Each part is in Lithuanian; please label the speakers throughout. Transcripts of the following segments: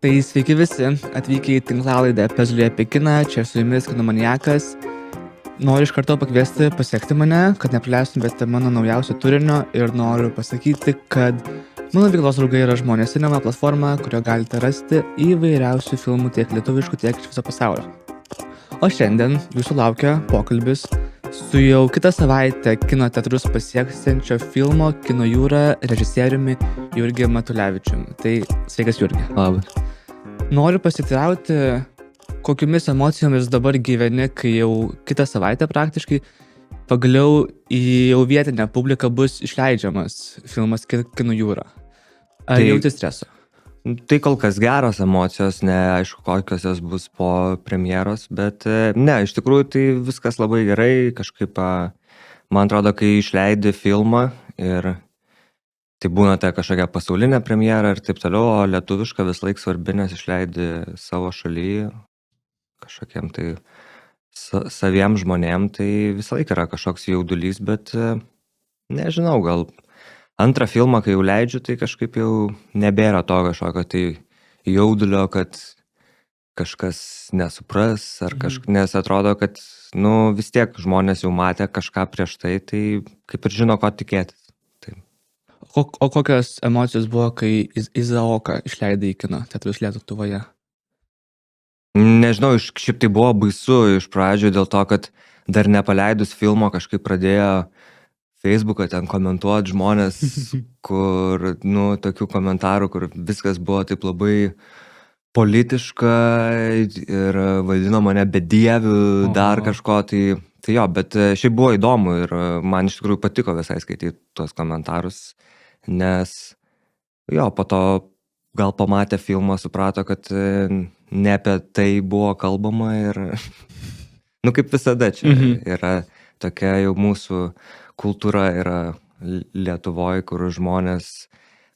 Speaker 1: Tai sveiki visi, atvykę į tinklalaidę Pezulė apie kiną, čia su jumis kinomaniakas. Noriu iš karto pakviesti pasiekti mane, kad nepraleistumėte mano naujausio turinio ir noriu pasakyti, kad mano veiklos draugai yra Žmonės Cinema platforma, kurio galite rasti įvairiausių filmų tiek lietuviškų, tiek iš viso pasaulio. O šiandien jūsų laukia pokalbis su jau kitą savaitę kino teatrus pasieksiančio filmo Kino jūra režisieriumi Jurgi Matulevičiumi. Tai sveikas Jurgi.
Speaker 2: Labas.
Speaker 1: Noriu pasitirauti, kokiomis emocijomis dabar gyveni, kai jau kitą savaitę praktiškai pagaliau į jau vietinę publiką bus išleidžiamas filmas Kino jūra. Ar jauti streso?
Speaker 2: Tai kol kas geros emocijos, neaišku, kokios jos bus po premjeros, bet ne, iš tikrųjų tai viskas labai gerai, kažkaip, man atrodo, kai išleidi filmą ir tai būna ta kažkokia pasaulinė premjera ir taip toliau, o lietuviška vis laik svarbi, nes išleidi savo šaly kažkokiem tai saviem žmonėm, tai visą laik yra kažkoks jaudulys, bet nežinau, gal antrą filmą, kai jau leidžiu, tai kažkaip jau nebėra to kažkokio tai jaudulio, kad kažkas nesupras, ar nes atrodo, kad vis tiek žmonės jau matė kažką prieš tai kaip ir žino, ko tikėtis.
Speaker 1: O kokios emocijos buvo, kai Izaoką išleidai į kino teatrus Lietuvoje?
Speaker 2: Nežinau, šiaip tai buvo baisu iš pradžių dėl to, kad dar nepaleidus filmo kažkaip pradėjo Facebooką ten komentuoti žmonės, kur, tokių komentarų, kur viskas buvo taip labai politiška ir vadino mane bedieviu, dar kažko, tai jo, bet šiaip buvo įdomu ir man iš tikrųjų patiko visai skaityti tuos komentarus, nes jo, po to gal pamatę filmą suprato, kad ne apie tai buvo kalbama ir, kaip visada čia yra tokia jau mūsų kultūra yra Lietuvoje, kur žmonės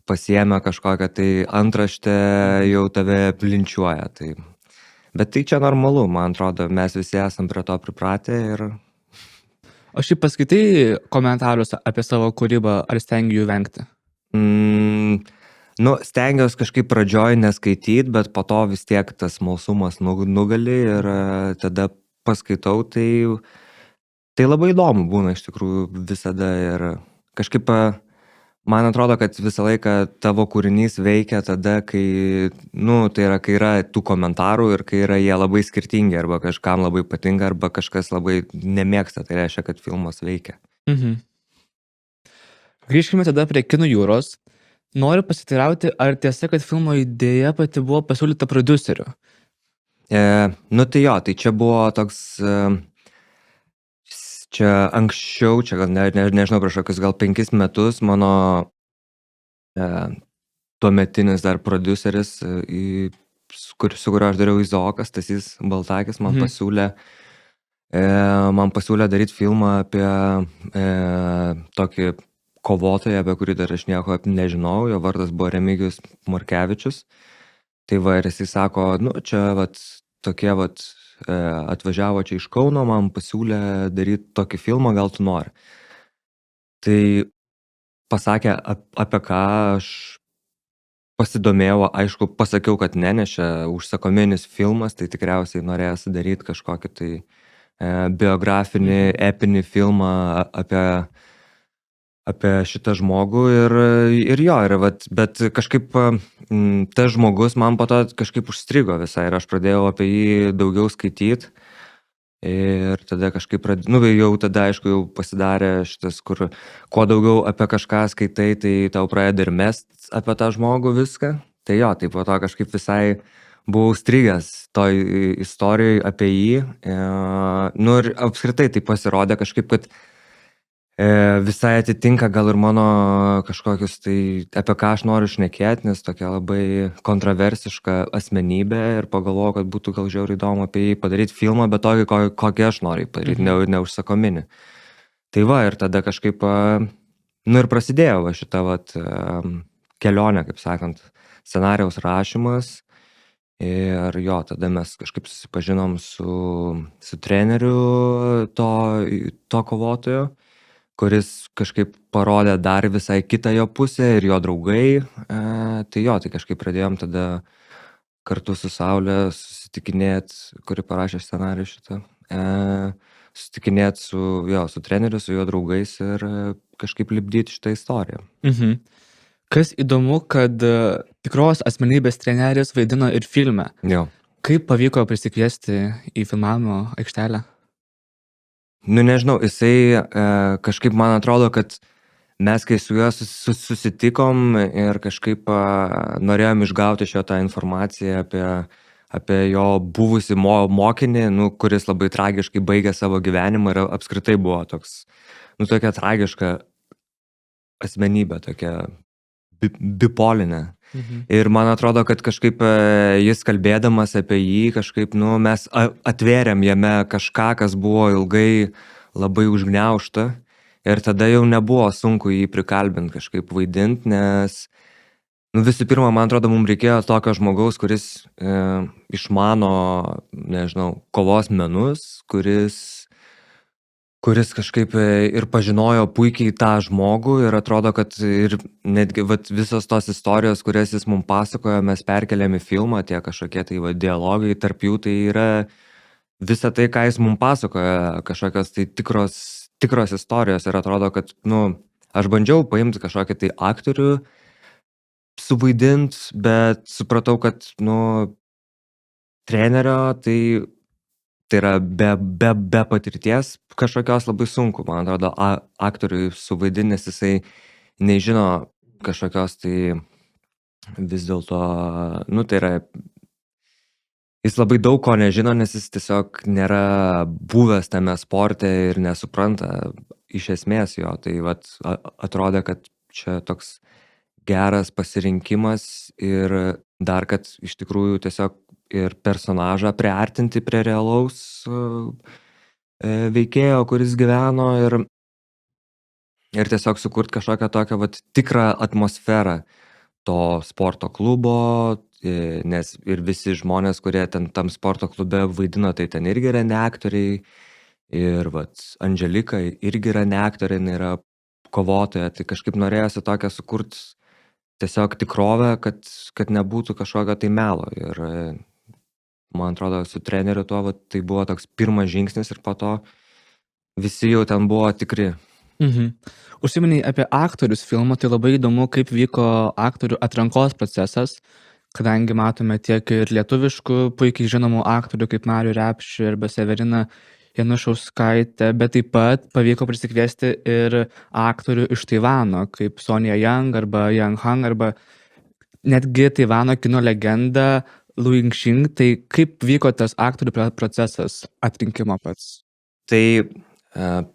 Speaker 2: pasiėmė kažkokią tai antraštę, jau tave linčiuoja. Bet tai čia normalu, man atrodo, mes visi esam prie to pripratę ir...
Speaker 1: O šiaip paskaitai komentarus apie savo kūrybą, ar stengi jų vengti?
Speaker 2: Stengiuosi kažkaip pradžioj neskaityti, bet po to vis tiek tas smalsumas nugali ir tada paskaitau, tai labai įdomu būna iš tikrųjų visada ir kažkaip man atrodo, kad visą laiką tavo kūrinys veikia tada, kai yra tų komentarų ir kai yra jie labai skirtingi, arba kažkam labai patinka, arba kažkas labai nemėgsta, tai reiškia, kad filmas veikia.
Speaker 1: Grįžkime tada prie Kino jūros. Noriu pasitirauti, ar tiesa, kad filmo idėja pati buvo pasiūlyta prodiuseriu?
Speaker 2: Tai jo, tai čia buvo toks... Čia anksčiau, čia gal nežinau, prieš kokius gal 5 metus mano tuometinis dar prodiuseris, su kuriuo aš dariau Izaokas, Stasys Baltakis, man pasiūlė daryti filmą apie tokį kovotoją, apie kurį dar aš nieko nežinau, jo vardas buvo Remigijus Markevičius. Tai va, ir jisai sako, čia tokie atvažiavo čia iš Kauno, man pasiūlė daryti tokį filmą, gal tu nori. Tai pasakė, apie ką aš pasidomėjau, aišku, pasakiau, kad nes čia užsakominis filmas, tai tikriausiai norėjęs daryti kažkokį tai biografinį, epinį filmą apie šitą žmogų ir jo, bet kažkaip tas žmogus man po to kažkaip užstrigo visai ir aš pradėjau apie jį daugiau skaityti ir tada kažkaip jau tada aišku jau pasidarė šitas, kur kuo daugiau apie kažką skaitai, tai tau pradeda ir mest apie tą žmogų viską, tai jo, tai po to kažkaip visai buvau strigęs toj istorijai apie jį ir apskritai tai pasirodė kažkaip, kad visai atitinka gal ir mano kažkokius tai, apie ką aš noriu šnekėti, nes tokia labai kontroversiška asmenybė ir pagalvojau, kad būtų gal žiauriai įdomu apie jį padaryti filmą, bet tokį, kokį aš noriu padaryti, neužsakominį. Tai va, ir tada kažkaip, ir prasidėjo šita kelionė, kaip sakant, scenarijaus rašymas ir jo, tada mes kažkaip susipažinom su treneriu to kovotojo, kuris kažkaip parodė dar visai kitą jo pusę ir jo draugai, tai jo, tai kažkaip pradėjom tada kartu su Saulė susitikinėt, kuri parašė scenarijų šitą. Susitikinėt su treneriu, su jo draugais ir kažkaip lipdyti šitą istoriją.
Speaker 1: Kas įdomu, kad tikros asmenybės treneris vaidino ir filme.
Speaker 2: Jo.
Speaker 1: Kaip pavyko prisikviesti į filmavimo aikštelę?
Speaker 2: Nu, nežinau, jisai kažkaip man atrodo, kad mes kai su juo susitikom ir kažkaip norėjom išgauti šio tą informaciją apie jo buvusį mokinį, nu, kuris labai tragiškai baigė savo gyvenimą ir apskritai buvo toks, nu, tokia tragiška asmenybė, tokia bipolinė. Ir man atrodo, kad kažkaip jis kalbėdamas apie jį, kažkaip, nu, mes atvėrėm jame kažką, kas buvo ilgai labai užgniaužta. Ir tada jau nebuvo sunku jį prikalbinti, kažkaip vaidinti, nes, nu, visų pirma, man atrodo, mums reikėjo tokio žmogaus, kuris išmano, nežinau, kovos menus, kuris kažkaip ir pažinojo puikiai tą žmogų ir atrodo, kad ir netgi visos tos istorijos, kurias jis mums pasakojo, mes perkeliam į filmą, tie kažkokie tai dialogai, tarp jų tai yra visa tai, ką jis mums pasakojo, kažkokios tai tikros istorijos ir atrodo, kad, nu, aš bandžiau paimti kažkokį tai aktorių, suvaidint, bet supratau, kad, nu, trenerio tai yra be patirties kažkokios labai sunku, man atrodo, aktoriui suvaidinti, nes jisai nežino kažkokios tai vis dėlto, nu, tai yra, jis labai daug ko nežino, nes jis tiesiog nėra buvęs tame sporte ir nesupranta iš esmės jo, tai vat atrodė, kad čia toks geras pasirinkimas ir dar, kad iš tikrųjų tiesiog ir personažą priartinti prie realaus veikėjo, kuris gyveno ir tiesiog sukurti kažkokią tokią vat tikrą atmosferą to sporto klubo, nes ir visi žmonės, kurie tam sporto klube vaidino, tai ten irgi yra ne aktoriai ir vat Andželika irgi yra ne aktorė, jinai yra kovotoja, tai kažkaip norėjosi tokią sukurti tiesiog tikrovę, kad nebūtų kažkokio tai melo ir man atrodo, su treneriu tuo, tai buvo toks pirmas žingsnis ir po to visi jau ten buvo tikri.
Speaker 1: Užsiminiai apie aktorius filmo, tai labai įdomu, kaip vyko aktorių atrankos procesas, kadangi matome tiek ir lietuviškų puikiai žinomų aktorių kaip Marių Repšį arba Severiną Janušauskaitę, bet taip pat pavyko prisikviesti ir aktorių iš Taivano, kaip Sonia Yang arba Yang Hang arba netgi Taivano kino legenda Lu Yingxing. Tai kaip vyko tas aktorių procesas atrinkimo pats?
Speaker 2: Tai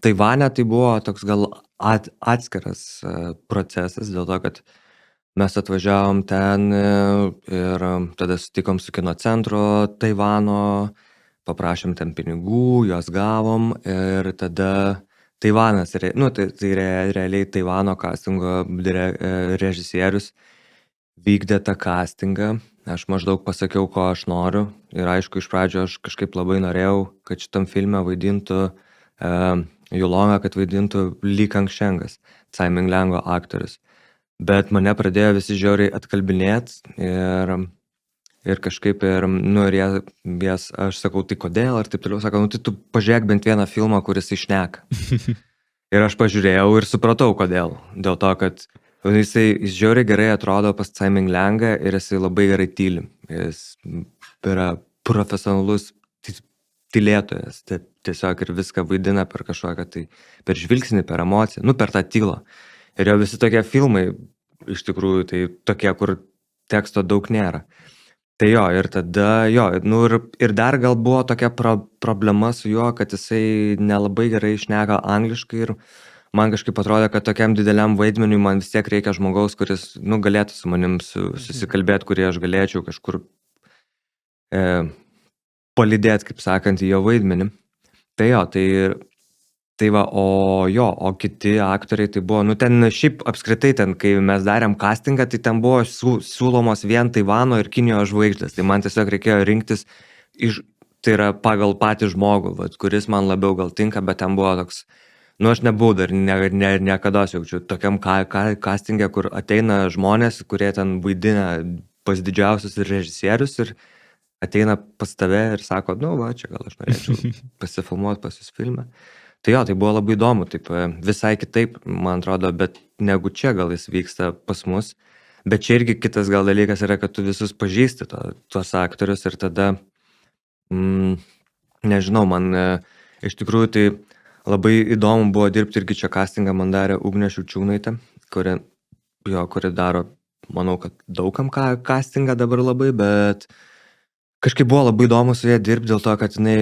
Speaker 2: Taivane tai buvo toks gal atskiras procesas, dėl to, kad mes atvažiavom ten ir tada sutikom su kino centro Taivano, paprašėm ten pinigų, juos gavom ir tada Taivanas, nu, tai realiai Taivano castingo režisierius vykdė tą castingą. Aš maždaug pasakiau, ko aš noriu ir aišku, iš pradžio aš kažkaip labai norėjau, kad šitam filme vaidintų Julonga, kad vaidintų Li Kangšengas, Tsai Ming Liango aktorius. Bet mane pradėjo visi žiauriai atkalbinėti ir kažkaip nu, ir jas, aš sakau, tai kodėl, ir taip toliau, sakau, nu, tai tu pažiūrėk bent vieną filmą, kuris išneka. Ir aš pažiūrėjau ir supratau, kodėl. Dėl to, kad jis žiauriai gerai atrodo pas Tsai Ming Liangą ir jis labai gerai tyli. Jis yra profesionalus tylėtojas. Tiesiog ir viską vaidina per kažkokią, tai per žvilgsnį, per emociją, nu per tą tylą. Ir jo visi tokie filmai, iš tikrųjų, tai tokie, kur teksto daug nėra. Tai jo, ir tada, jo, nu ir dar gal buvo tokia problema su juo, kad jisai nelabai gerai šneka angliškai ir man kažkaip atrodė, kad tokiam dideliam vaidmeniui man vis tiek reikia žmogaus, kuris, nu, galėtų su manim susikalbėti, kurį aš galėčiau kažkur palydėti, kaip sakant, į jo vaidmenį. Tai jo, tai va, o kiti aktoriai tai buvo, nu, ten šiaip apskritai ten, kai mes darėm castingą, tai ten buvo siūlomos vien Taivano ir Kinijos žvaigždės. Tai man tiesiog reikėjo rinktis tai yra pagal patį žmogų, vat, kuris man labiau gal tinka, bet ten buvo toks, nu, aš nebuvau dar niekada jaučiu tokiam castingė, kur ateina žmonės, kurie ten vaidina pas didžiausius režisierius ir ateina pas tave ir sako, nu va, čia gal aš norėčiau pasifilmuoti pas jūs filme. Tai jo, tai buvo labai įdomu, taip visai kitaip, man atrodo, bet negu čia gal jis vyksta pas mus. Bet čia irgi kitas gal dalykas yra, kad tu visus pažįsti tuos aktorius ir tada, nežinau, man iš tikrųjų tai labai įdomu buvo dirbti irgi čia castingą man darė Ugnė Šiaučiūnaitė, kuri daro, manau, kad daugam castingą dabar labai, bet kažkaip buvo labai įdomu su ją dirbti dėl to, kad jinai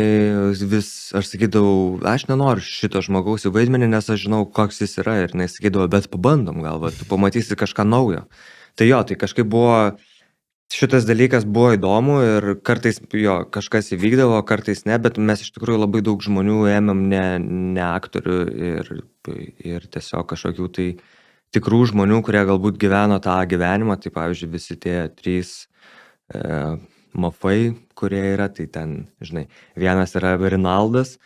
Speaker 2: aš sakydavau, aš nenoriu šito žmogaus į vaidmenį, nes aš žinau, koks jis yra ir jinai sakydavo, bet pabandom gal, tu pamatysi kažką naujo. Tai jo, tai kažkaip buvo, šitas dalykas buvo įdomu ir kartais jo, kažkas įvykdavo, kartais ne, bet mes iš tikrųjų labai daug žmonių ėmėm ne aktorių ir tiesiog kažkokių tai tikrų žmonių, kurie galbūt gyveno tą gyvenimą, tai pavyzdžiui visi tie 3 mafai, kurie yra, tai ten, žinai, vienas yra Rinaldas,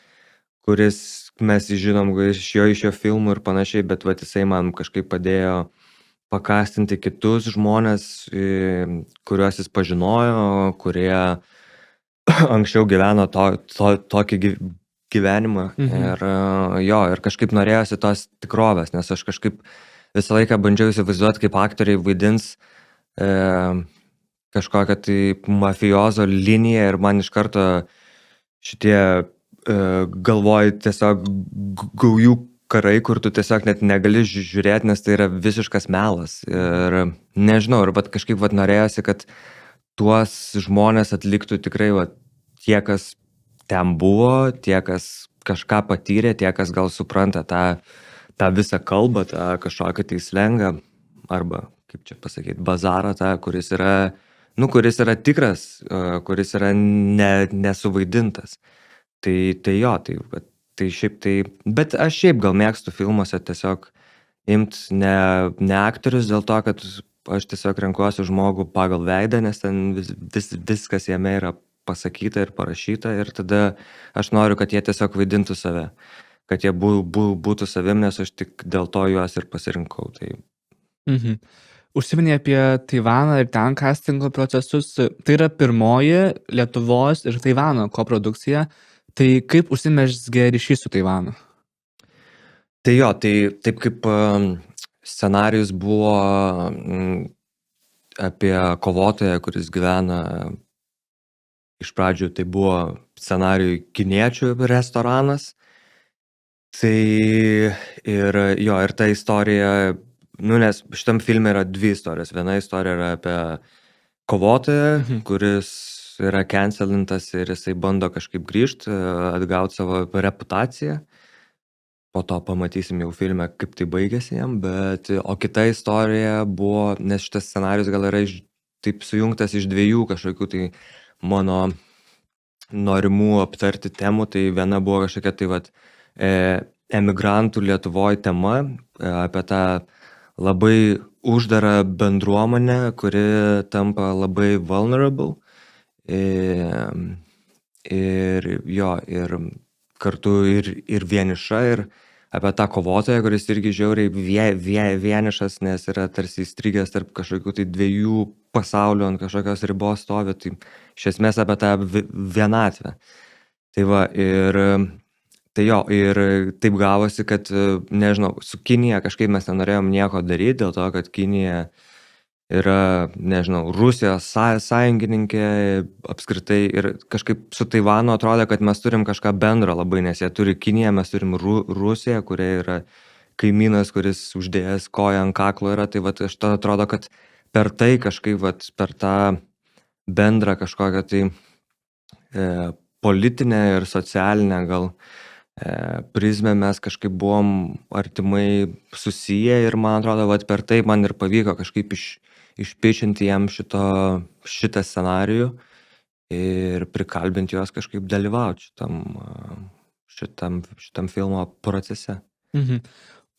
Speaker 2: kuris mes žinom iš jo filmų ir panašiai, bet vat jisai man kažkaip padėjo pakastinti kitus žmonės, kuriuos jis pažinojo, kurie anksčiau gyveno tokį gyvenimą. Ir kažkaip norėjosi tos tikrovės, nes aš kažkaip visą laiką bandžiau įsivaizduoti, kaip aktoriai vaidins kažkokią tai mafiozo liniją ir man iš karto šitie galvoji tiesiog gaujų karai, kur tu tiesiog net negali žiūrėti, nes tai yra visiškas melas. Ir nežinau, ir kažkaip norėjosi, kad tuos žmonės atliktų tikrai tie, kas ten buvo, tie, kas kažką patyrė, tie, kas gal supranta tą visą kalbą, tą kažkokią tai slengą, arba, kaip čia pasakyti, bazarą tą, kuris yra tikras, kuris yra nesuvaidintas. Tai jo, tai šiaip tai, bet aš šiaip gal mėgstu filmuose tiesiog imti ne aktorius dėl to, kad aš tiesiog renkuosi žmogų pagal veidą, nes ten viskas jame yra pasakyta ir parašyta ir tada aš noriu, kad jie tiesiog vaidintų save, kad jie būtų savim, nes aš tik dėl to juos ir pasirinkau. Tai.
Speaker 1: Užsiminė apie Taivaną ir ten castingo procesus. Tai yra pirmoji Lietuvos ir Taivano koprodukcija. Tai kaip užsimezgė ryšys su Taivanu?
Speaker 2: Tai jo, tai taip kaip scenarijus buvo apie kovotoją, kuris gyvena, iš pradžių tai buvo scenarijų kiniečių restoranas. Tai ir ta istorija, nes šitam filme yra 2 istorijos. Viena istorija yra apie kovotoją, kuris yra cancelintas ir jisai bando kažkaip grįžti, atgauti savo reputaciją. Po to pamatysim jau filme, kaip tai baigėsi jam, o kita istorija buvo, nes šitas scenarius gal yra taip sujungtas iš 2 kažkokių tai mano norimų aptarti temų. Tai viena buvo kažkokia tai emigrantų Lietuvoje tema, apie tą labai uždarą bendruomenę, kuri tampa labai vulnerable. Ir kartu ir vieniša, ir apie tą kovotoją, kuris irgi žiauriai vienišas, nes yra tarsi įstrigęs tarp kažkokių tai 2 pasaulių, ant kažkokios ribos stovi, tai iš esmės apie tą vienatvę. Tai va, ir taip gavosi, kad, nežinau, su Kinija kažkaip mes nenorėjom nieko daryti, dėl to, kad Kinija yra, nežinau, Rusijos sąjungininkė apskritai ir kažkaip su Taivanu atrodo, kad mes turim kažką bendro labai, nes jie turi Kiniją, mes turim Rusiją, kurie yra kaimynas, kuris uždėjęs koją ant kaklo yra, tai aš tada atrodo, kad per tai kažkaip, per tą bendrą kažkokią tai politinę ir socialinę gal prizmę mes kažkaip buvom artimai susiję ir man atrodo, per tai man ir pavyko kažkaip išpičinti jam šitą scenarijų ir prikalbinti juos kažkaip dalyvauti šitam filmo procese.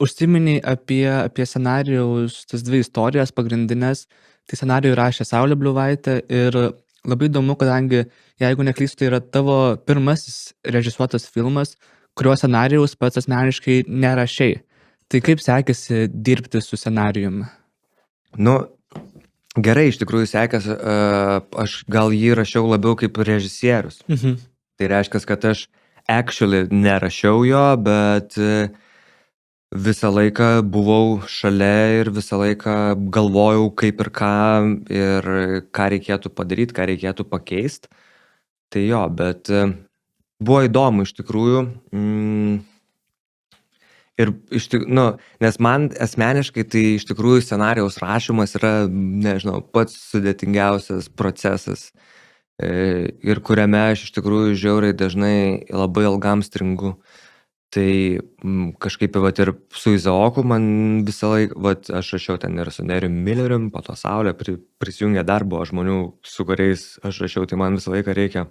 Speaker 1: Užsiminiai apie scenarijaus tas 2 istorijas pagrindinės. Tai scenarijų rašė Saulė Bliuvaitė ir labai įdomu, kadangi, jeigu neklystu, tai yra tavo pirmasis režisuotas filmas, kurio scenarijaus pats asmeniškai nerašei. Tai kaip sekėsi dirbti su scenarijumi?
Speaker 2: gerai iš tikrųjų sekėsi, aš gal jį rašiau labiau kaip režisierius. Tai reiškia, kad aš actually nerašiau jo, bet visą laiką buvau šalia ir visą laiką galvojau kaip ir ką reikėtų padaryti, ką reikėtų pakeisti. Tai jo, bet buvo įdomu iš tikrųjų. Ir nes man asmeniškai tai iš tikrųjų scenarijaus rašymas yra, nežinau, pats sudėtingiausias procesas ir kuriame aš iš tikrųjų žiauriai dažnai labai ilgam stringu. Tai kažkaip vat, ir su Izaoku man visą laiką, vat, aš rašiau ten ir su Nerijum Millerium, po to Saulė prisijungė dar buvo žmonių, su kuriais aš rašiau, tai man visą laiką reikia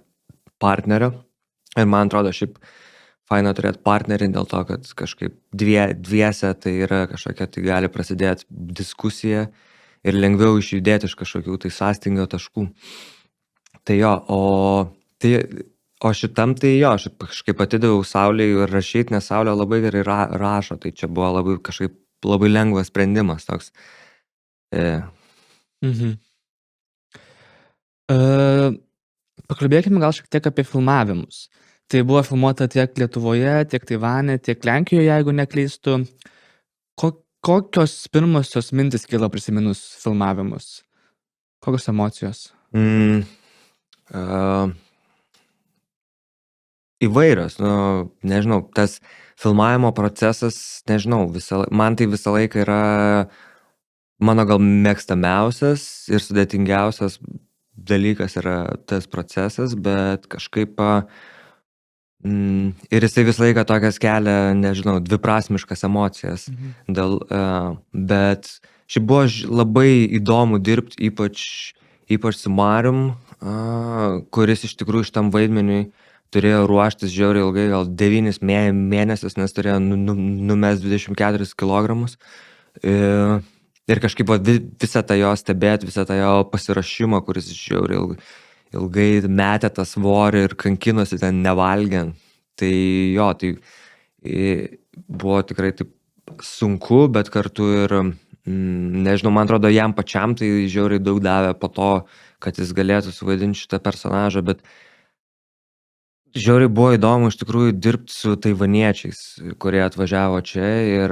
Speaker 2: partnerio. Ir man atrodo, šiaip faina turėti partnerį dėl to, kad kažkaip dviese tai yra kažkokia, tai gali prasidėti diskusija ir lengviau išjudėti iš kažkokių tai sąstingio taškų. Tai jo, o šitam tai jo, aš kažkaip atidaviau Saulei ir rašyti, nes Saulė labai gerai rašo, tai čia buvo labai kažkaip labai lengvas sprendimas toks.
Speaker 1: Pakalbėkime gal šiek tiek apie filmavimus. Tai buvo filmuota tiek Lietuvoje, tiek Taivane, tiek Lenkijoje, jeigu neklystu. Kokios pirmosios mintis kilo prisiminus filmavimus? Kokios emocijos?
Speaker 2: Įvairios, nežinau, tas filmavimo procesas, nežinau, man tai visą laiką yra mano gal mėgstamiausias ir sudėtingiausias dalykas yra tas procesas, bet kažkaip ir jisai visą laiką tokias kelia, nežinau, dviprasmiškas emocijas. Bet šiaip buvo labai įdomu dirbti, ypač su Marium, kuris iš tikrųjų šitam vaidmeniui turėjo ruoštis žiauriai ilgai, gal 9 mėnesius, nes turėjo numest 24 kilogramus. Ir kažkaip visą tą jo stebėti, visą tą jo pasirašymą, kuris žiauriai ilgai metė tą svorį ir kankinosi ten nevalgiant. Tai jo, tai buvo tikrai taip sunku, bet kartu ir, nežinau, man atrodo, jam pačiam tai žiauriai daug davė po to, kad jis galėtų suvaidinti šitą personažą, bet žiauriai buvo įdomu iš tikrųjų dirbti su taivaniečiais, kurie atvažiavo čia ir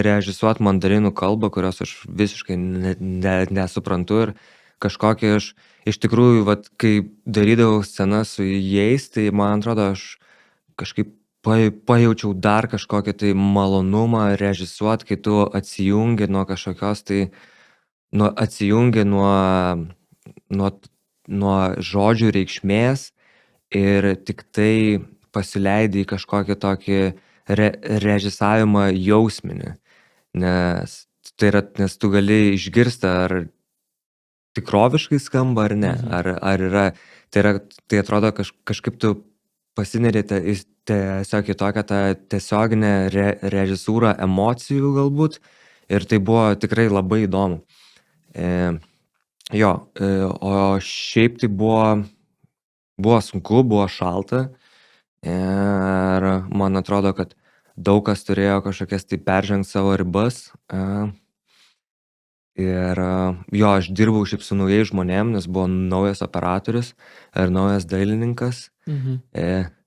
Speaker 2: režisuoti mandarinų kalbą, kurios aš visiškai nesuprantu ir kažkokį aš iš tikrųjų, kai darydavau scenas su jais, tai man atrodo, aš kažkaip pajaučiau dar kažkokį tai malonumą režisuoti, kai tu atsijungi nuo kažkokios tai, atsijungi nuo žodžių reikšmės ir tik tai pasileidai į kažkokį tokį režisavimą jausminį, nes tu gali išgirsti, ar tikroviškai skamba ar ne, ar yra, tai atrodo kažkaip tu pasinerėte tiesiog į tokią tą tiesioginę režisūrą emocijų galbūt, ir tai buvo tikrai labai įdomu. Jo, o šiaip tai buvo sunku, buvo šalta ir man atrodo, kad daug kas turėjo kažkokias tai peržengti savo ribas. Ir jo, aš dirbau šiaip su naujais žmonėm, nes buvo naujas operatorius ir naujas dailininkas.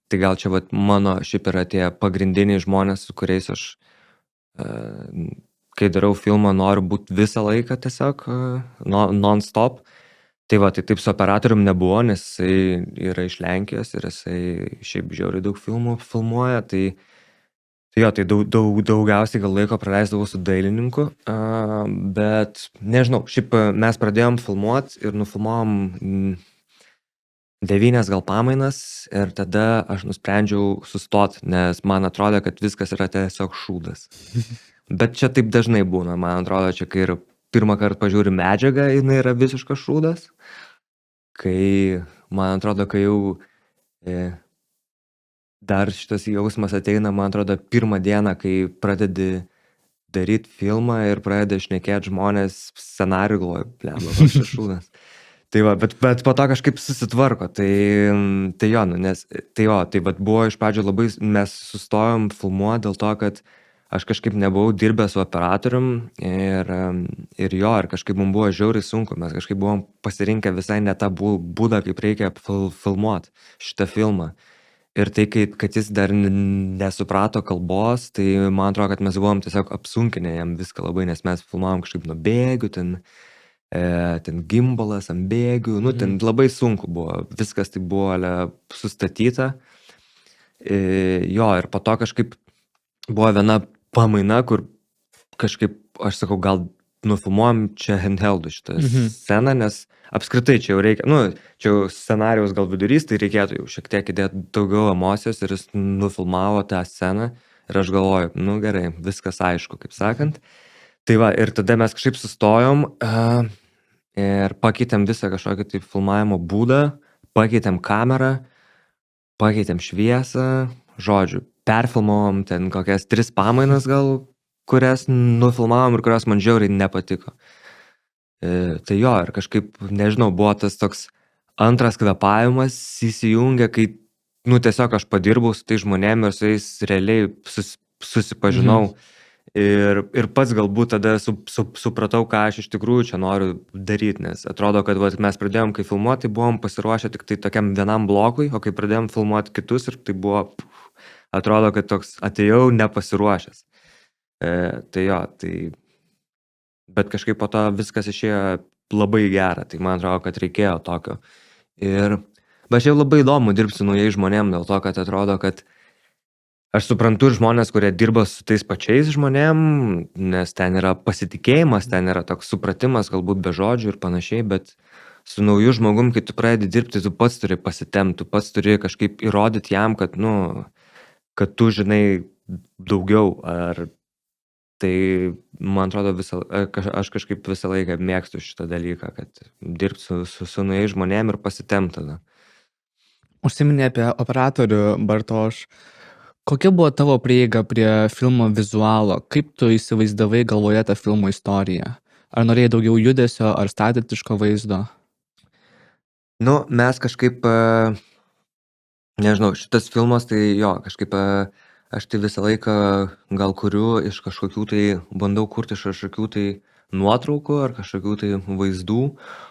Speaker 2: Tai gal čia mano šiaip yra tie pagrindiniai žmonės, su kuriais aš, kai darau filmą, noriu būti visą laiką tiesiog non-stop. Tai tai taip su operatorium nebuvo, nes jisai yra iš Lenkijos ir jisai šiaip žiauriai daug filmų filmuoja, tai jo, tai daugiausiai gal laiko praleisdavau su dailininku, bet nežinau, šiaip mes pradėjom filmuoti ir nufilmuojom 9 gal pamainas ir tada aš nusprendžiau sustot, nes man atrodo, kad viskas yra tiesiog šūdas. Bet čia taip dažnai būna, man atrodo, čia kai ir pirmą kartą pažiūri medžiagą, jinai yra visiškas šūdas, kai man atrodo, kai jau dar šitas jausmas ateina, man atrodo, pirmą dieną, kai pradedi daryti filmą ir pradedi šnekėti žmonės scenarijų, galvoju, blema, aš šūdas. Tai bet po to kažkaip susitvarko, tai jo, nes tai buvo iš pradžių labai, mes sustojom filmuoti dėl to, kad aš kažkaip nebuvau dirbęs su operatorium ir jo, ir kažkaip mums buvo žiauriai sunku, mes kažkaip buvom pasirinkę visai ne tą būdą, kaip reikia filmuoti šitą filmą. Ir tai, kad jis dar nesuprato kalbos, tai man atrodo, kad mes buvom tiesiog apsunkinę jam viską labai, nes mes filmavom kažkaip nuo bėgių, ten gimbalas ant bėgių, nu, ten labai sunku buvo, viskas tai buvo sustatyta. Jo, ir po to kažkaip buvo viena pamaina, kur kažkaip, aš sakau, gal nufilmuojam čia handheldų šitą sceną, nes apskritai čia jau reikia, nu, čia jau scenarijaus gal vidurys, tai reikėtų jau šiek tiek įdėti daugiau emocijos ir jis nufilmavo tą sceną ir aš galvoju, nu gerai, viskas aišku, kaip sakant. Tai va, ir tada mes kažkaip sustojom ir pakeitėm visą kažkokį tai filmavimo būdą, pakeitėm kamerą, pakeitėm šviesą, žodžiu, perfilmavom ten kokias 3 pamainas gal, kurias nufilmavom ir kurios man žiauriai nepatiko. Tai jo, ir kažkaip, nežinau, buvo tas toks antras kvėpavimas įsijungia, kai, nu, tiesiog aš padirbau su tai žmonėm ir su jais realiai susipažinau. Ir pats galbūt tada supratau, ką aš iš tikrųjų čia noriu daryti, nes atrodo, kad mes pradėjom, kai filmuoti, buvom pasiruošę tik tai tokiam vienam blokui, o kai pradėjom filmuoti kitus ir tai buvo, atrodo, kad toks atėjau nepasiruošęs. Tai jo, tai... Bet kažkaip po to viskas išėjo labai gera, tai man atrodo, kad reikėjo tokio. Bet šiaip labai įdomu dirbti su naujais žmonėm, dėl to, kad atrodo, kad aš suprantu žmonės, kurie dirba su tais pačiais žmonėm, nes ten yra pasitikėjimas, ten yra toks supratimas, galbūt be žodžių ir panašiai, bet su nauju žmogum, kai tu pradedi dirbti, tu pats turi pasitemti, tu pats turi kažkaip įrodyti jam, kad, nu, kad tu žinai daugiau, ar tai, man atrodo, aš kažkaip visą laiką mėgstu šitą dalyką, kad dirbti su naujais žmonėm ir pasitemti tada.
Speaker 1: Užsiminė apie operatorių, Bartoš. Kokia buvo tavo prieiga prie filmo vizualo? Kaip tu įsivaizdavai galvoje tą filmo istoriją? Ar norėjai daugiau judesio, ar statistiško vaizdo?
Speaker 2: Nu, mes kažkaip, nežinau, šitas filmas, tai jo, kažkaip aš tai visą laiką gal kuriu iš kažkokių tai, bandau kurti iš kažkokių tai nuotraukų ar kažkokių tai vaizdų,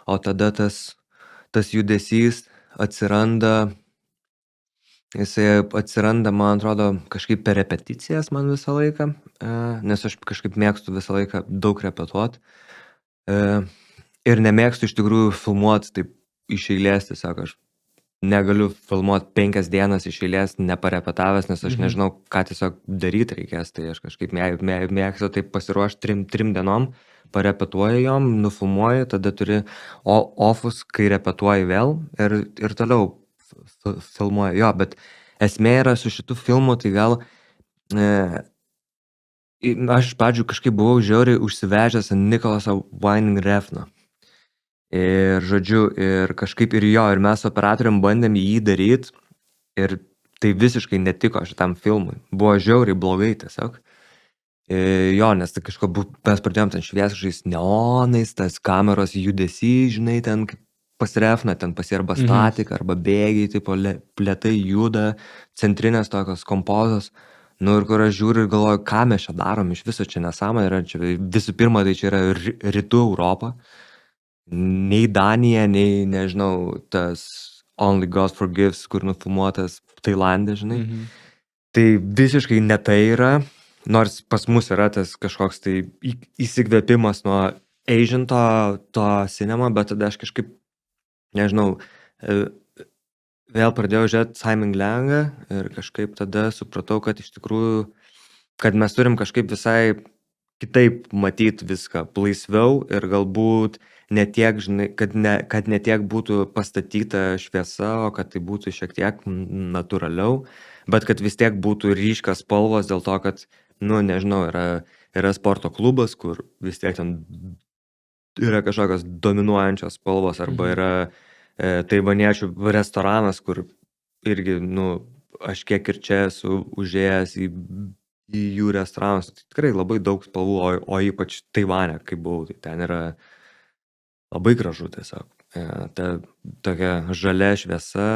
Speaker 2: o tada tas judesys atsiranda, jisai atsiranda, man atrodo, kažkaip per repeticijas man visą laiką, nes aš kažkaip mėgstu visą laiką daug repetuoti ir nemėgstu iš tikrųjų filmuoti taip iš eilės, tiesiog aš negaliu filmuoti 5 dienas iš eilės neparepetavęs, nes aš nežinau, ką tiesiog daryti reikės, tai aš kažkaip mėgstu taip pasiruošti 3 dienom, parepetuoju jom, nufilmuoju, tada turi offus, kai repetuoju vėl ir toliau filmuoju. Jo, bet esmė yra su šitu filmu, tai gal aš iš pradžių kažkaip buvau žiauriai užsivežęs ant Nicholas'o Winding Refno. Ir žodžiu, ir kažkaip ir jo, ir mes operatoriam bandėm jį daryti ir tai visiškai netiko šitam filmui. Buvo žiauriai blogai tiesiog. Jo, nes tai kažko, mes pradėjom ten šviesą žaisti neonais, tas kameros judesys, žinai, ten kaip pasirefna, ten arba statika, arba bėgiai, tipo lėtai juda, centrinės tokios kompozos. Nu ir kur aš žiūriu ir galvoju, ką mes čia darom, iš viso čia nesąmonė yra, čia visų pirma, tai čia yra rytų Europa. Nei Danija, nei, nežinau, tas Only God Forgives, kur nufilmuotas Tailande, žinai. Tai visiškai ne tai yra, nors pas mus yra tas kažkoks tai įsikvėpimas nuo Asian to cinema, bet tada aš kažkaip, nežinau, vėl pradėjau žiūrėti Simon Langą ir kažkaip tada supratau, kad iš tikrųjų, kad mes turim kažkaip visai kitaip matyti viską, laisviau ir galbūt ne tiek, žinai, kad ne tiek būtų pastatyta šviesa, o kad tai būtų šiek tiek natūraliau, bet kad vis tiek būtų ryškios spalvos dėl to, kad, nu, nežinau, yra sporto klubas, kur vis tiek ten yra kažkokios dominuojančios spalvos, arba yra taivaniečių restoranas, kur irgi, nu, aš kiek ir čia esu užėjęs į jų restoranus, tai tikrai labai daug spalvų, o ypač Taivane, kai buvau, tai ten yra labai gražu tiesiog. Ta tokia žalia šviesa,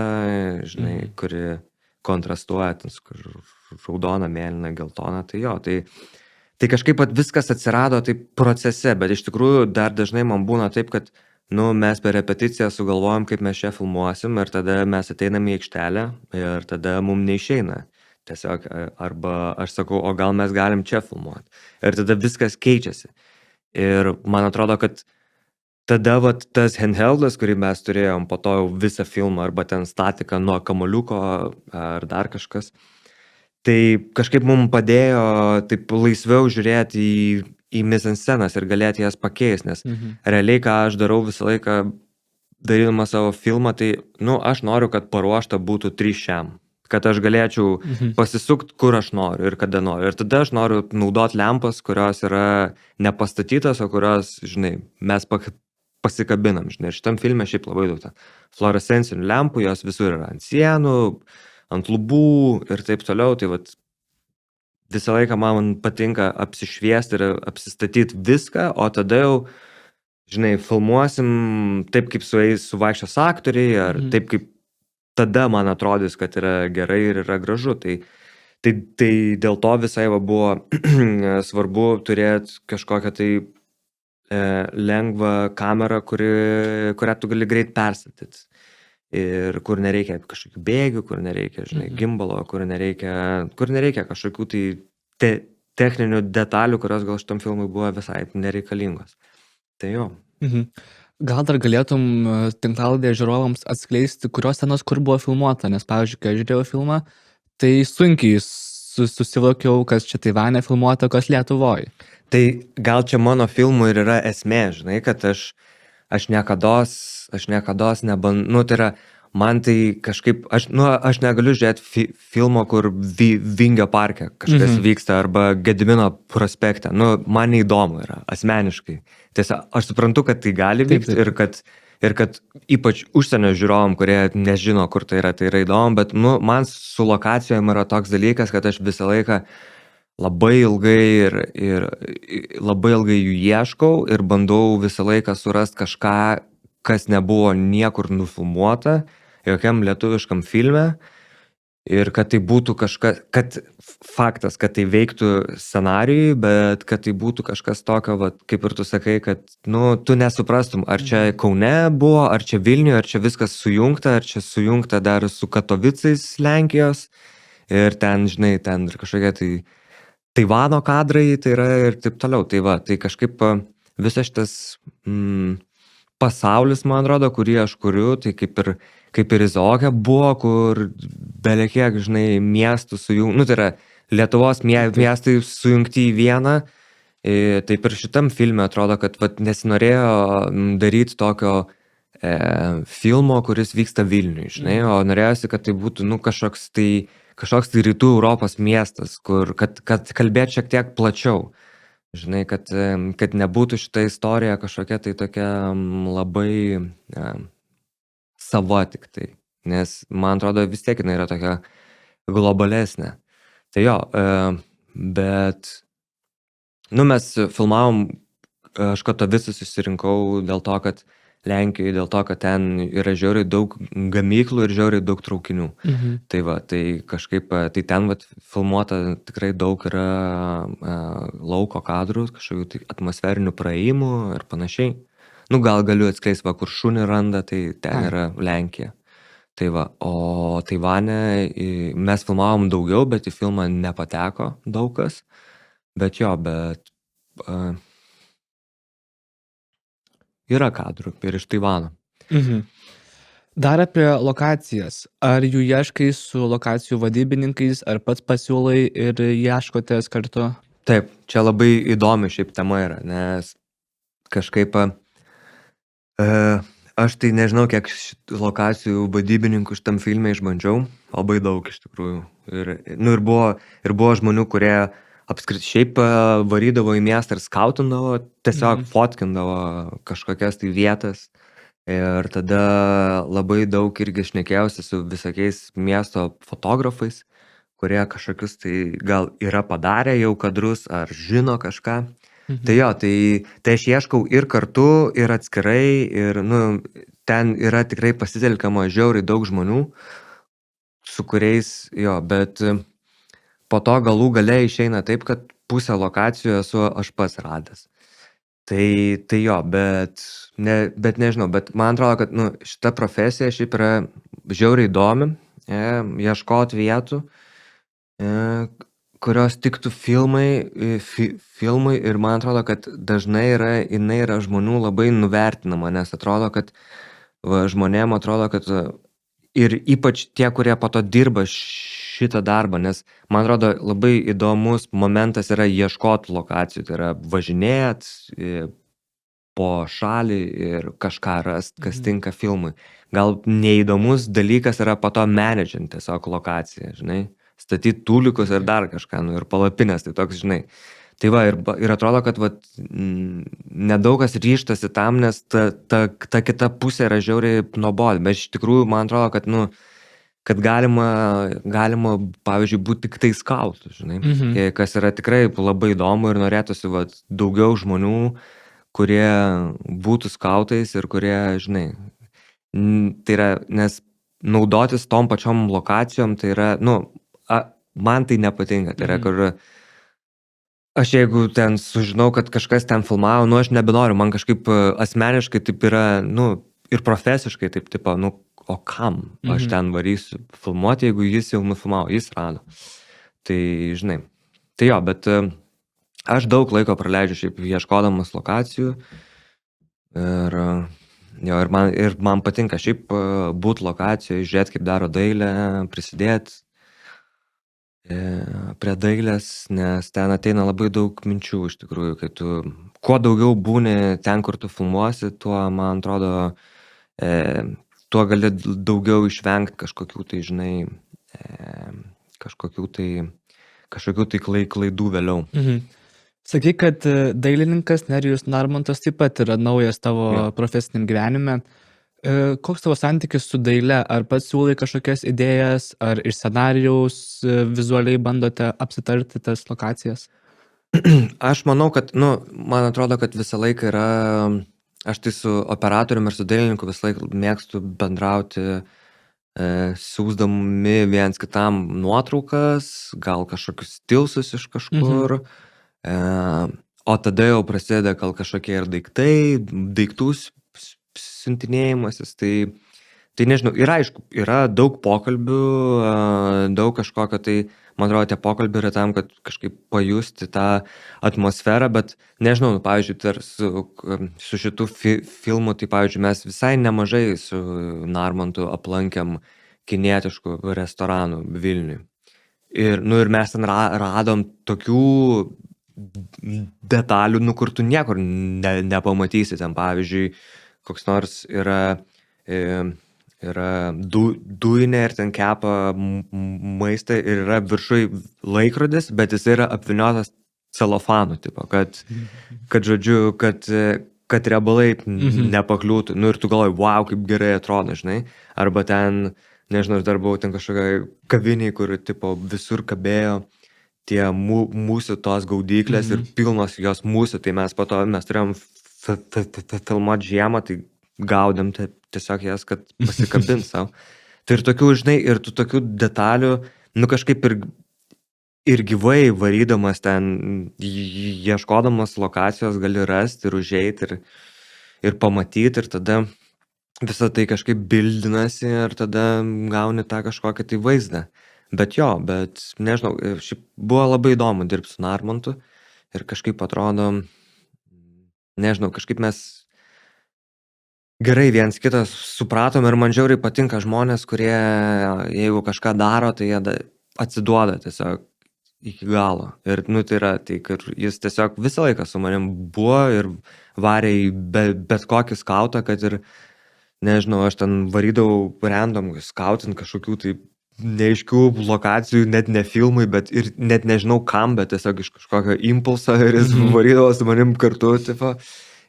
Speaker 2: žinai, kuri kontrastuoja su raudona, mėlyna, geltona, tai jo, tai kažkaip vat viskas atsirado taip procese, bet iš tikrųjų dar dažnai man būna taip, kad mes per repeticiją sugalvojam, kaip mes čia filmuosim ir tada mes ateinam į aikštelę ir tada mums neišeina. Tiesiog, arba aš sakau, o gal mes galim čia filmuoti. Ir tada viskas keičiasi. Ir man atrodo, kad tada vat tas handheldas, kurį mes turėjom po to jau visą filmą, arba ten statika nuo kamoliuko ar dar kažkas, tai kažkaip mums padėjo taip laisviau žiūrėti į mizanscenas ir galėti jas pakeisti, nes realiai, ką aš darau visą laiką, darydama savo filmą, tai, aš noriu, kad paruošta būtų 3 kad aš galėčiau pasisukti, kur aš noriu ir kada noriu. Ir tada aš noriu naudoti lempas, kurios yra nepastatytas, o kurios, žinai, mes pasikabinam, žinai. Ir šitam filme šiaip labai daug fluorescencinių lempų, jos visur yra ant sienų, ant lubų ir taip toliau. Tai vat visą laiką man patinka apsišviesti ir apsistatyti viską, o tada jau, žinai, filmuosim taip, kaip su jais suvaikščios aktoriai, ar taip, kaip tada man atrodys, kad yra gerai ir yra gražu. Tai dėl to visai buvo svarbu turėti kažkokią tai lengvą kamerą, kurią tu gali greit perstatyti. Ir kur nereikia kažkokių bėgių, kur nereikia, žinai, gimbalo, kur nereikia kažkokių tai techninių detalių, kurios gal šitam filmui buvo visai nereikalingos. Tai jo.
Speaker 1: Gal dar galėtum tinklalaidės žiūrovams atskleisti, kurios scenos kur buvo filmuota, nes, pavyzdžiui, kai aš žiūrėjau filmą, tai sunkiai susivokiau, kas čia Taivane filmuota, kas Lietuvoje.
Speaker 2: Tai gal čia mano filmų ir yra esmė, žinai, kad aš niekados tai yra, man tai kažkaip, aš negaliu žiūrėti filmo, kur Vingio parke kažkas vyksta, arba Gedimino prospekte. Man neįdomu yra, asmeniškai. Tiesa, aš suprantu, kad tai gali vykti ir kad ypač užsienio žiūrovam, kurie nežino, kur tai yra įdomu, bet man su lokacijom yra toks dalykas, kad aš visą laiką labai ilgai jų ieškau ir bandau visą laiką surasti kažką, kas nebuvo niekur nufilmuota, jokiam lietuviškam filme, ir kad tai būtų kažkas, kad faktas, kad tai veiktų scenarijui, bet kad tai būtų kažkas tokio, kaip ir tu sakai, kad tu nesuprastum, ar čia Kaune buvo, ar čia Vilniuje, ar čia viskas sujungta, ar čia sujungta dar su Katovicais Lenkijos, ir ten, žinai, ten ir kažkokie tai Taivano kadrai, tai yra ir taip toliau. Tai kažkaip visas šitas pasaulis, man atrodo, kurį aš kuriu, tai kaip ir Izaoke buvo, kur belekiek, žinai, miestų sujungti, tai yra Lietuvos miestai sujungti į vieną. Taip ir šitam filme atrodo, kad nesinorėjo daryti tokio filmo, kuris vyksta Vilniuje, žinai, o norėjosi, kad tai būtų kažkoks tai rytų Europos miestas, kur kad kalbėti šiek tiek plačiau. Žinai, kad nebūtų šita istorija kažkokia tai tokia labai sava tik tai. Nes, man atrodo, vis tiek jinai yra tokia globalesnė. Tai jo, bet mes filmavom, aš Katovicus išsirinkau dėl to, kad Lenkijoje, dėl to, kad ten yra žiauriai daug gamyklų ir žiauriai daug traukinių. Tai kažkaip, tai ten filmuota tikrai daug yra lauko kadrų, kažkokių tai atmosferinių praėjimų ir panašiai. Gal galiu atskleisti, kur šunį randa, tai ten yra Lenkija. O Taivane mes filmavom daugiau, bet į filmą nepateko daug kas. Bet yra kadrų ir iš Taivano.
Speaker 1: Dar apie lokacijas. Ar jų ieškai su lokacijų vadybininkais, ar pats pasiūlai ir ieškotės kartu?
Speaker 2: Taip, čia labai įdomi šiaip tema yra, nes kažkaip aš tai nežinau, kiek lokacijų vadybininkų šitam filme išbandžiau, labai daug iš tikrųjų. Ir buvo žmonių, kurie apskritai šiaip varydavo į miestą ir skautindavo, tiesiog fotkindavo kažkokias tai vietas. Ir tada labai daug irgi šnekėjausi su visokiais miesto fotografais, kurie kažkokius tai gal yra padarę jau kadrus ar žino kažką. Tai jo, tai aš ieškau ir kartu, ir atskirai, ir ten yra tikrai pasitelkiama žiauriai daug žmonių, su kuriais, jo, bet po to galų gale išeina taip, kad pusę lokacijų esu aš pats radęs. Tai jo, bet nežinau, bet man atrodo, kad šita profesija šiaip yra žiauriai įdomi, ieškot vietų, kurios tiktų filmui ir man atrodo, kad dažnai jinai yra žmonių labai nuvertinama, nes atrodo, kad žmonėm atrodo, kad ir ypač tie, kurie po to dirba šitą darbą, nes man atrodo labai įdomus momentas yra ieškoti lokacijų, tai yra važinėt po šalį ir kažką rast, kas tinka filmui. Gal neįdomus dalykas yra po to menedžiant tiesiog lokaciją, žinai, statyti tūlikus ir dar kažką, ir palapinės, tai toks, žinai. Tai va, ir atrodo, kad nedaug kas ryžtasi tam, nes ta kita pusė yra žiauriai nuobodi, bet iš tikrųjų man atrodo, kad galima, pavyzdžiui, būti tik tai skautų, žinai, kas yra tikrai labai įdomu ir norėtųsi daugiau žmonių, kurie būtų skautais ir kurie, žinai, tai yra, nes naudotis tom pačiom lokacijom, tai yra, man tai nepatinka, tai yra, kur aš jeigu ten sužinau, kad kažkas ten filmavo, aš nebenoriu, man kažkaip asmeniškai taip yra, ir profesiškai taip, tipo, o kam aš ten varysiu filmuoti, jeigu jis jau nufilmavo, jis rado. Tai, žinai, tai jo, bet aš daug laiko praleidžiu šiaip ieškodamas lokacijų ir man patinka šiaip būt lokacijoje, žiūrėti, kaip daro dailę, prisidėti prie dailės, nes ten ateina labai daug minčių iš tikrųjų, kai tu kuo daugiau būni ten, kur tu filmuosi, tuo, man atrodo, tuo gali daugiau išvengti kažkokių tai, žinai, kažkokių tai klaidų vėliau.
Speaker 1: Sakai, kad dailininkas Nerijus Narmontas taip pat yra naujas tavo profesiniam gyvenime. Koks tavo santykis su daile? Ar pats siūlai kažkokias idėjas, ar iš scenarijaus vizualiai bandote apsitarti tas lokacijas?
Speaker 2: Aš manau, kad, man atrodo, kad visą laiką yra, aš tai su operatorium ir su dailininku visą laiką mėgstu bendrauti, siūsdami viens kitam nuotraukas, gal kažkokius stilsus iš kažkur, o tada jau prasideda gal kažkokie ir daiktų siuntinėjimasis, tai nežinau, ir aišku, yra daug pokalbių, daug kažkokio, tai man atrodo, tie pokalbiai yra tam, kad kažkaip pajusti tą atmosferą, bet nežinau, pavyzdžiui, su šitų filmų, tai pavyzdžiui, mes visai nemažai su Narmontu aplankėm kinietiškų restoranų Vilniui. Ir mes ten radom tokių detalių, kur tu niekur nepamatysi. Ten, pavyzdžiui, koks nors yra dujinė ir ten kepa maistą ir yra viršui laikrodis, bet jis yra apvyniotas celofanu, tipo, kad žodžiu, kad riebalai nepakliūtų. Ir tu galvoji, wow, kaip gerai atrodo, žinai. Arba ten, nežinau, aš dar buvau ten kažkokia kaviniai, kur tipo visur kabėjo tie mūsų tos gaudyklės ir pilnos jos mūsų, tai mes turėjom filmuoti žiemą, tai gaudėm tiesiog jas, kad pasikabint savo. Tai ir tokių, žinai, ir tu tokių detalių, kažkaip ir gyvai varydamas ten, ieškodamas lokacijos gali rasti ir užeiti ir pamatyti, ir tada visą tai kažkaip bildinasi ir tada gauni tą kažkokį tai vaizdą. Bet nežinau, šiaip buvo labai įdomu dirbti su Narmontu ir kažkaip atrodo, nežinau, kažkaip mes gerai viens kitą supratom ir man žiauriai patinka žmonės, kurie, jeigu kažką daro, tai jie atsiduoda tiesiog iki galo. Ir, tai yra, tai kad jis tiesiog visą laiką su manim buvo ir varė į bet kokį skautą, kad ir, nežinau, aš ten varydavau random skautint kažkokių tai neaiškių lokacijų, net ne filmai, bet ir net nežinau kam, bet tiesiog iš kažkokio impulso ir jis varydavo su manim kartu, tipo.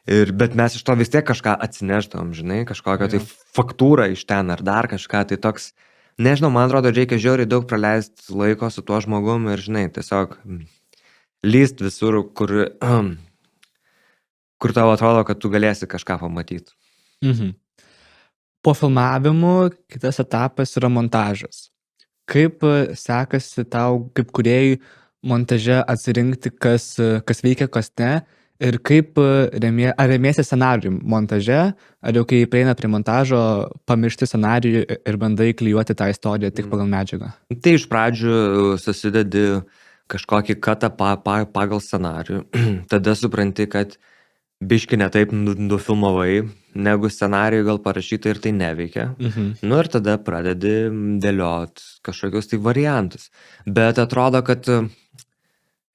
Speaker 2: Bet mes iš to vis tiek kažką atsineždavom, žinai, kažkokią tai faktūrą iš ten ar dar kažką, tai toks, nežinau, man atrodo, reikia žiauriai daug praleisti laiko su tuo žmogum ir, žinai, tiesiog lyst visur, kur tau atrodo, kad tu galėsi kažką pamatyti.
Speaker 1: Po filmavimų kitas etapas yra montažas. Kaip sekasi tau, kaip kūrėjui, montaže atsirinkti, kas veikia, kas ne, ir kaip ar remiesi scenarijum montaže, ar jau kai prieina prie montažo, pamiršti scenarijų ir bandai klijuoti tą istoriją tik pagal medžiagą?
Speaker 2: Tai iš pradžių susidedi kažkokį katą pagal scenarijų, tada supranti, kad biški ne taip nufilmavai, negu scenarijų gal parašyta ir tai neveikia. Nu ir tada pradedi dėliot kažkokius tai variantus. Bet atrodo, kad,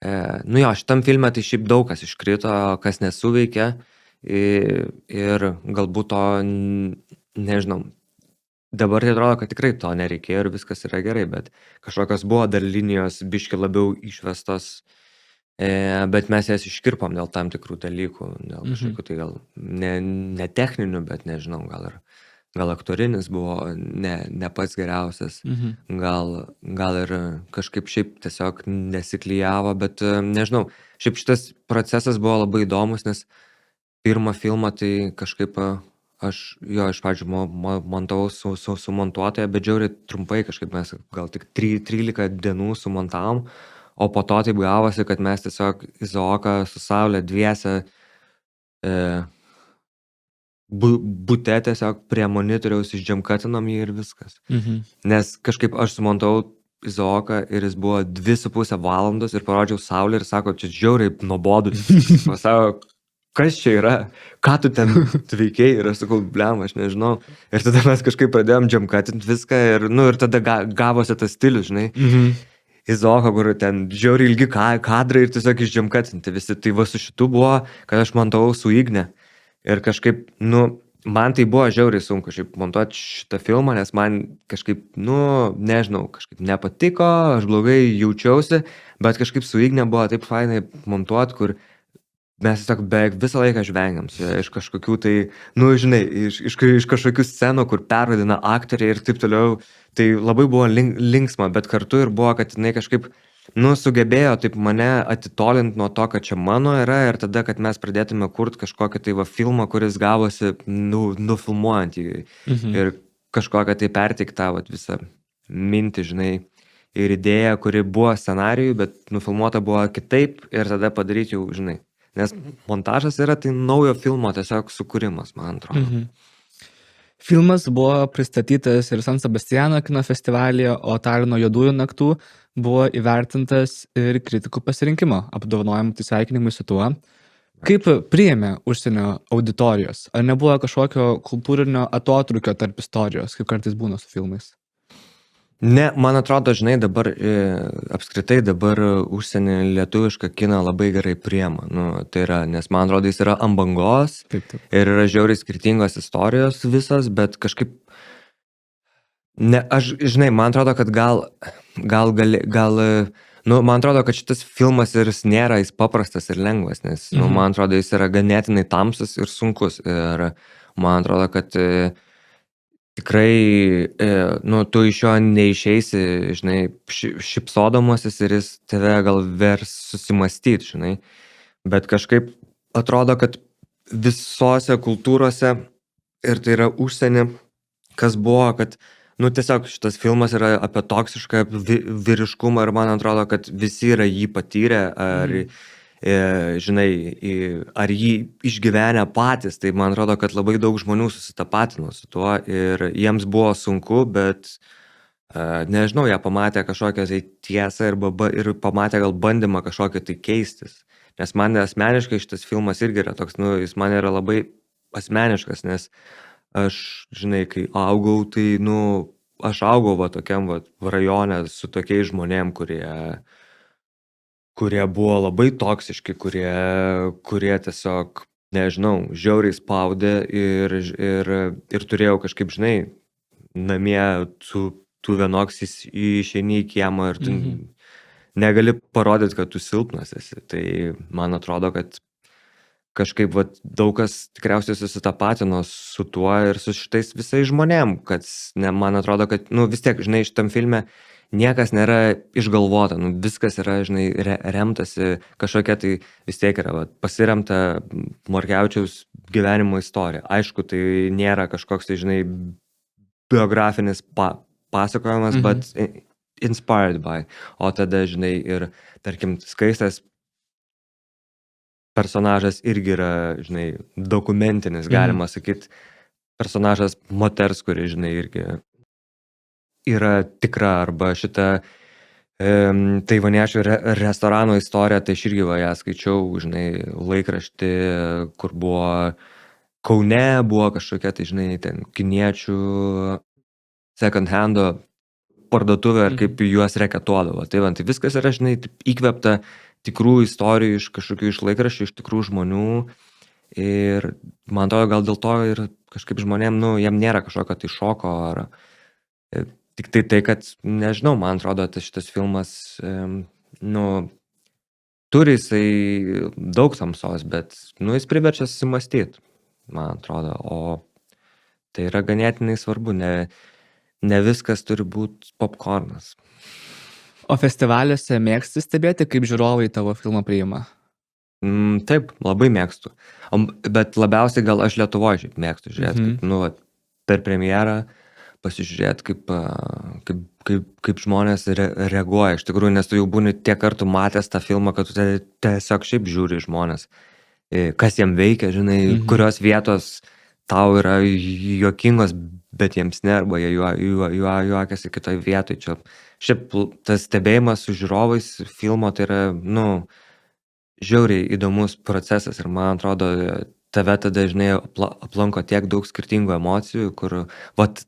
Speaker 2: nu jo, šitam filme tai šiaip daug kas iškrito, kas nesuveikia ir galbūt to, nežinau, dabar tai atrodo, kad tikrai to nereikėjo ir viskas yra gerai, bet kažkokios buvo dar linijos biški labiau išvestos, bet mes jas iškirpom dėl tam tikrų dalykų, dėl kažkokių tai gal ne techninių, bet nežinau, gal aktorinis buvo ne pats geriausias, gal ir kažkaip šiaip tiesiog nesiklijavo, bet nežinau, šiaip šitas procesas buvo labai įdomus, nes pirmą filmą tai kažkaip aš jo iš pradžių montavau su montuotoja, bet žiauriai trumpai kažkaip mes gal tik 13 dienų sumontavom, o po to taip gavosi, kad mes tiesiog Izaoką su Saule dviese bute tiesiog prie monitoriaus išdžemkatinom jį ir viskas. Nes kažkaip aš sumontavau Izaoką ir jis buvo 2,5 valandos ir parodžiau Saulę ir sako, čia žiauriai nuobodu. Pasako, kas čia yra, ką tu ten veikiai, ir aš sakau, blem, aš nežinau. Ir tada mes kažkaip pradėjom džemkatinti viską ir tada gavosi tas stilius, žinai. Izaoką, kur ten žiauriai ilgi kadrai ir tiesiog išdžemkatinti visi. Tai va su šitu buvo, kad aš montavau su Igne. Ir kažkaip, man tai buvo žiauriai sunku šiaip montuoti šitą filmą, nes man kažkaip, nežinau, kažkaip nepatiko, aš blogai jaučiausi, bet kažkaip su Igne buvo taip fainai montuoti, kur mes tiesiog beveik visą laiką žvengiam iš kažkokių tai, žinai, iš kažkokių scenų, kur pervadina aktoriai ir taip toliau. Tai labai buvo linksma, bet kartu ir buvo, kad jinai kažkaip, sugebėjo taip mane atitolinti nuo to, kad čia mano yra, ir tada, kad mes pradėtume kurti kažkokį tai filmą, kuris gavosi nufilmuojant jį. Ir kažkokią tai perteiktą visą mintį, žinai, ir idėją, kuri buvo scenarijui, bet nufilmuota buvo kitaip ir tada padaryti jau, žinai. Nes montažas yra tai naujo filmo tiesiog sukūrimas, man atrodo.
Speaker 1: Filmas buvo pristatytas ir San Sebastiano kino festivalyje, o Talino juodųjų naktų buvo įvertintas ir kritikų pasirinkimo apdovanojimų, tai sveikinimai su tuo. Kaip priėmė užsienio auditorijos? Ar nebuvo kažkokio kultūrinio atotrūkio tarp istorijos, kaip kartais būna su filmais?
Speaker 2: Ne, man atrodo, žinai, dabar apskritai dabar užsienį lietuvišką kiną labai gerai priema. Tai yra, nes man atrodo, jis yra ant bangos ir yra žiauriai skirtingos istorijos visas, bet kažkaip, aš, žinai, man atrodo, kad man atrodo, kad šitas filmas ir jis nėra, jis paprastas ir lengvas, nes, man atrodo, jis yra ganėtinai tamsus ir sunkus. Ir man atrodo, kad tikrai, tu iš jo neišeisi, žinai, šipsodamosis ir jis tave gal vers susimastyti, žinai. Bet kažkaip atrodo, kad visose kultūrose, ir tai yra užsienį, kas buvo, kad, tiesiog šitas filmas yra apie toksišką vyriškumą ir man atrodo, kad visi yra jį patyrę, ar žinai, ar jį išgyvenę patys, tai man atrodo, kad labai daug žmonių susitapatino su tuo ir jiems buvo sunku, bet nežinau, jie pamatė kažkokią tai tiesą ir pamatė gal bandymą kažkokią tai keistis. Nes man asmeniškai šitas filmas irgi yra toks, jis man yra labai asmeniškas, nes aš, žinai, kai augau, tai, aš augau tokiam rajone su tokiais žmonėm, kurie buvo labai toksiški, kurie tiesiog, nežinau, žiauriai spaudė ir turėjau kažkaip, žinai, namie tu vienoks išeini į kiemą ir tu negali parodyti, kad tu silpnas esi. Tai man atrodo, kad kažkaip daug kas tikriausiai susitapatino su tuo ir su šitais visais žmonėm, kad man atrodo, kad vis tiek, žinai, šitam filme niekas nėra išgalvota, viskas yra, žinai, remtasi kažkokia tai vis tiek yra pasiremta Morkevičiaus gyvenimo istorija. Aišku, tai nėra kažkoks tai, žinai, biografinis pasakojimas, bet inspired by. O tada, žinai, ir, tarkim, Skaistės personažas irgi yra, žinai, dokumentinis, galima sakyti, personažas moters, kuri, žinai, irgi yra tikra, arba šita taivaniečių restorano istorija, tai aš irgi ją skaičiau, žinai, laikraštį, kur buvo Kaune, buvo kažkokia, tai, žinai, ten kiniečių second hando parduotuvė, ir kaip juos reketuodavo. Tai viskas yra, žinai, įkvėpta tikrų istorijų iš kažkokių iš laikraščių, iš tikrų žmonių. Ir man atrodo, gal dėl to ir kažkaip žmonėm, jam nėra kažkokio tai šoko, ar tik tai, kad, nežinau, man atrodo, šitas filmas, turi jisai daug tamsos, bet, jis priverčia susimąstyti, man atrodo, o tai yra ganėtinai svarbu, ne viskas turi būti popcornas.
Speaker 1: O festivaliuose mėgsti stebėti, kaip žiūrovai tavo filmą priima?
Speaker 2: Taip, labai mėgstu. Bet labiausiai gal aš Lietuvoje šiaip mėgstu žiūrėti, kaip, per premjerą pasižiūrėti, kaip žmonės reaguoja. Iš tikrųjų, nes tu jau būni tiek kartų matęs tą filmą, kad tu tiesiog šiaip žiūri žmonės. Kas jiem veikia, žinai, kurios vietos tau yra juokingos, bet jiems ne, arba jie juokiasi kitoj vietoj. Čia šiaip tas stebėjimas su žiūrovais filmo, tai yra, žiauriai įdomus procesas, ir man atrodo, tave tada, žinai, aplanko tiek daug skirtingų emocijų, kur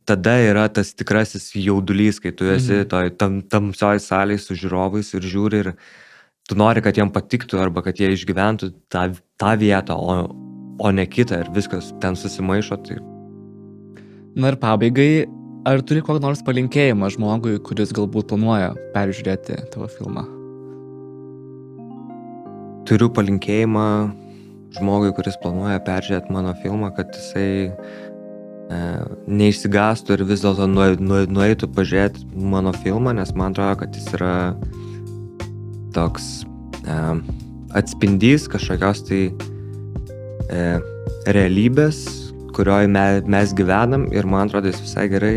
Speaker 2: tada yra tas tikrasis jaudulys, kai tu esi tamsioj salėj su žiūrovais ir žiūri, ir tu nori, kad jiem patiktų, arba kad jie išgyventų tą vietą, o ne kitą, ir viskas ten susimaišo. Tai...
Speaker 1: Na ir pabaigai, ar turi kokį nors palinkėjimą žmogui, kuris galbūt planuoja peržiūrėti tavo filmą?
Speaker 2: Turiu palinkėjimą žmogui, kuris planuoja peržiūrėti mano filmą, kad jisai neišsigąstų ir vis dėlto nueitų pažiūrėti mano filmą, nes man atrodo, kad jis yra toks atspindys kažkokios tai realybės, kurioje mes gyvenam, ir man atrodo, jis visai gerai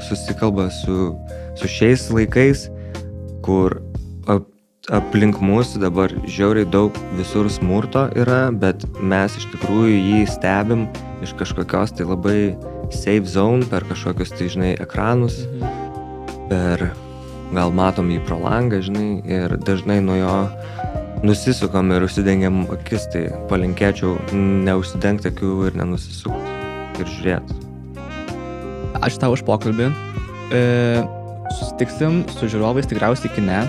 Speaker 2: susikalba su šiais laikais, kur aplink mūsų dabar žiauriai daug visur smurto yra, bet mes iš tikrųjų jį stebim iš kažkokios tai labai safe zone, per kažkokius tai, žinai, ekranus, per gal matom jį pro langą, žinai, ir dažnai nuo jo nusisukam ir užsidengiam akis, tai palinkėčiau neužsidengti akių ir nenusisukti ir žiūrėti.
Speaker 1: Ačiū tau už pokalbį. Susitiksim su žiūrovais tikriausiai kine.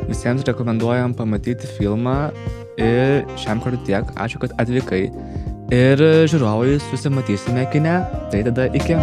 Speaker 1: Visiems rekomenduojam pamatyti filmą ir šiam kartu tiek. Ačiū, kad atvykai. Ir žiūrovai susimatysime kine. Tai tada iki.